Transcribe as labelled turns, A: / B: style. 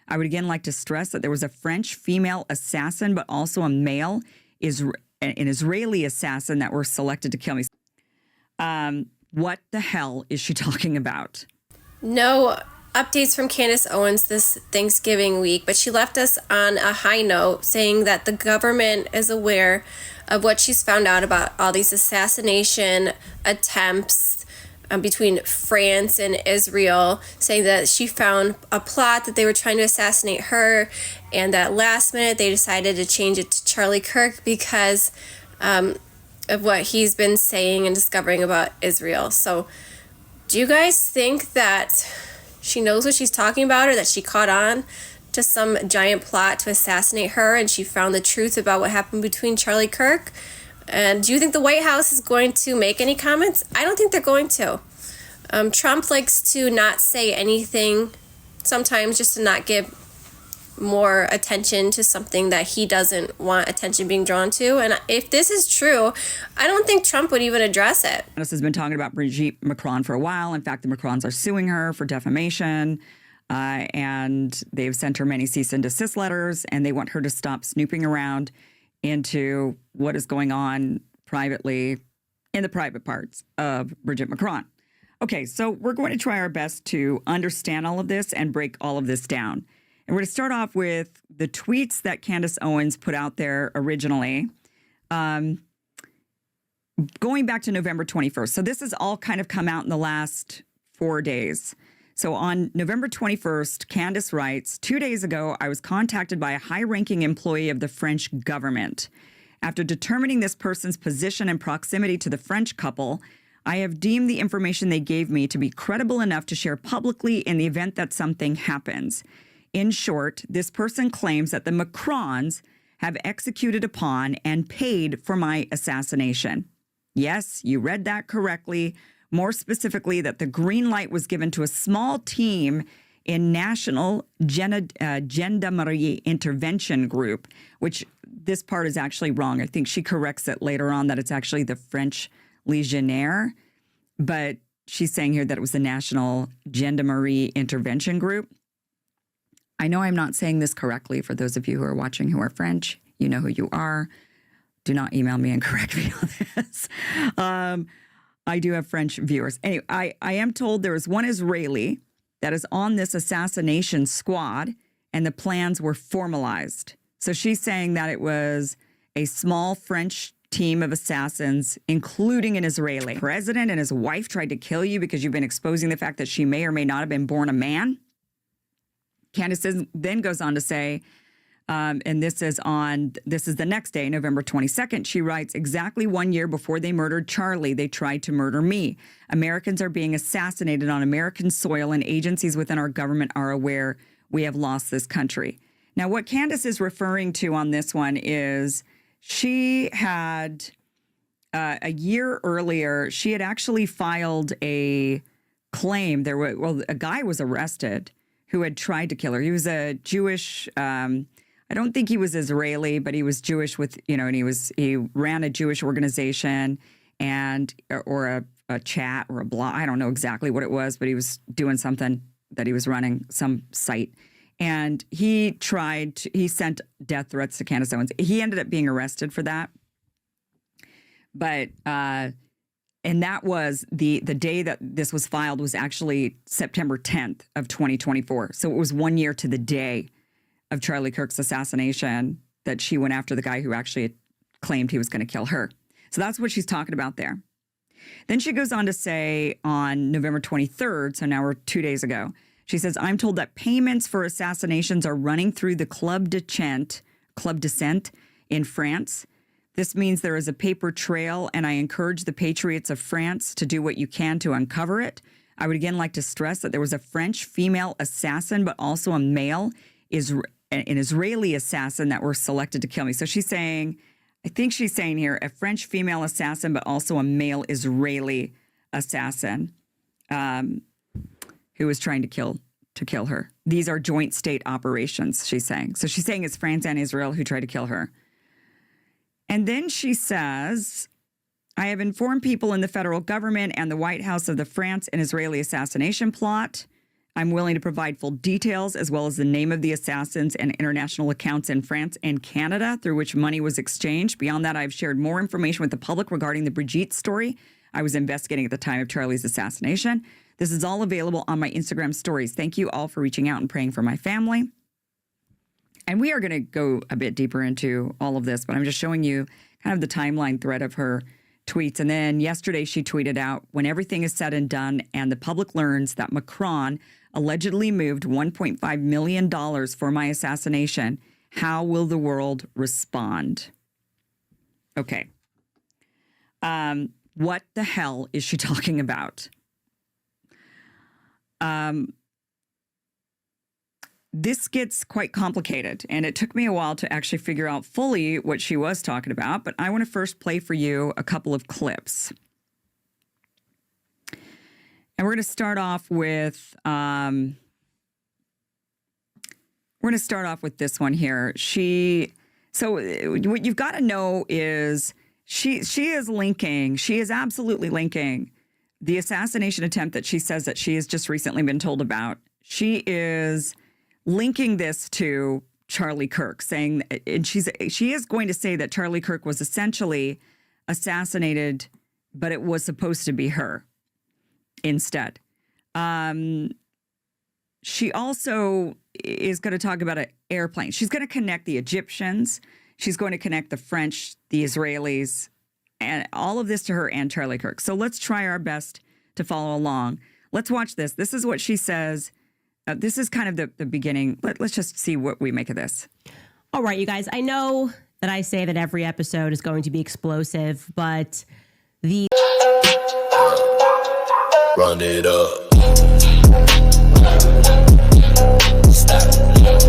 A: I would again like to stress that there was a French female assassin, but also a male, an Israeli assassin that were selected to kill me. What the hell is she talking about?
B: No updates from Candace Owens this Thanksgiving week, but she left us on a high note saying that the government is aware of what she's found out about all these assassination attempts between France and Israel, saying that she found a plot that they were trying to assassinate her, and that last minute they decided to change it to Charlie Kirk because of what he's been saying and discovering about Israel. So do you guys think that she knows what she's talking about, or that she caught on to some giant plot to assassinate her and she found the truth about what happened between Charlie Kirk? And do you think the White House is going to make any comments? I don't think they're going to. Trump likes to not say anything sometimes just to not give more attention to something that he doesn't want attention being drawn to. And if this is true, I don't think Trump would even address it.
A: Candace has been talking about Brigitte Macron for a while. In fact, the Macrons are suing her for defamation. And they've sent her many cease and desist letters, and they want her to stop snooping around into what is going on privately in the private parts of Brigitte Macron. Okay, so we're going to try our best to understand all of this and break all of this down. And we're going to start off with the tweets that Candace Owens put out there originally, going back to November 21st. So this has all kind of come out in the last 4 days. So on November 21st, Candace writes, 2 days ago, I was contacted by a high-ranking employee of the French government. After determining this person's position and proximity to the French couple, I have deemed the information they gave me to be credible enough to share publicly in the event that something happens. In short, this person claims that the Macrons have executed upon and paid for my assassination. Yes, you read that correctly. More specifically, that the green light was given to a small team in National Gendarmerie Intervention Group, which this part is actually wrong. I think she corrects it later on that it's actually the French Legionnaire, but she's saying here that it was the National Gendarmerie Intervention Group. I know I'm not saying this correctly. For those of you who are watching who are French, you know who you are. Do not email me and correct me on this. I do have French viewers. Anyway, I am told there is one Israeli that is on this assassination squad, and the plans were formalized. So she's saying that it was a small French team of assassins, including an Israeli. The president and his wife tried to kill you because you've been exposing the fact that she may or may not have been born a man. Candace then goes on to say, and this is the next day, November 22nd. She writes, exactly 1 year before they murdered Charlie, they tried to murder me. Americans are being assassinated on American soil, and agencies within our government are aware we have lost this country. Now, what Candace is referring to on this one is she had, a year earlier, she had actually filed a claim. A guy was arrested who had tried to kill her. He was a Jewish, I don't think he was Israeli, but he was Jewish and he ran a Jewish organization or a chat or a blog. I don't know exactly what it was, but he was doing something that he was running, some site. And he sent death threats to Candace Owens. He ended up being arrested for that. But, and that was the day that this was filed was actually September 10th of 2024. So it was 1 year to the day of Charlie Kirk's assassination that she went after the guy who actually claimed he was going to kill her. So that's what she's talking about there. Then she goes on to say on November 23rd, so now we're 2 days ago, she says, I'm told that payments for assassinations are running through the Club Descent in France. This means there is a paper trail, and I encourage the patriots of France to do what you can to uncover it. I would again like to stress that there was a French female assassin, but also a male, an Israeli assassin that were selected to kill me. So she's saying, I think she's saying here, a French female assassin, but also a male Israeli assassin who was trying to kill her. These are joint state operations, she's saying. So she's saying it's France and Israel who tried to kill her. And then she says, I have informed people in the federal government and the White House of the France and Israeli assassination plot. I'm willing to provide full details as well as the name of the assassins and international accounts in France and Canada through which money was exchanged. Beyond that, I've shared more information with the public regarding the Brigitte story I was investigating at the time of Charlie's assassination. This is all available on my Instagram stories. Thank you all for reaching out and praying for my family. And we are going to go a bit deeper into all of this, but I'm just showing you kind of the timeline thread of her tweets. And then yesterday she tweeted out, when everything is said and done and the public learns that Macron allegedly moved $1.5 million for my assassination, how will the world respond? Okay. What the hell is she talking about? This gets quite complicated, and it took me a while to actually figure out fully what she was talking about, but I want to first play for you a couple of clips. And we're going to start off with this one here. So what you've got to know is she is absolutely linking the assassination attempt that she says that she has just recently been told about. She is linking this to Charlie Kirk, saying, and she is going to say that Charlie Kirk was essentially assassinated, but it was supposed to be her instead. She also is going to talk about an airplane. She's going to connect the Egyptians. She's going to connect the French, the Israelis, and all of this to her and Charlie Kirk. So let's try our best to follow along. Let's watch this. This is what she says. This is kind of the beginning. Let's just see what we make of this.
C: All right, you guys. I know that I say that every episode is going to be explosive, but the...
D: Run it up. Stop.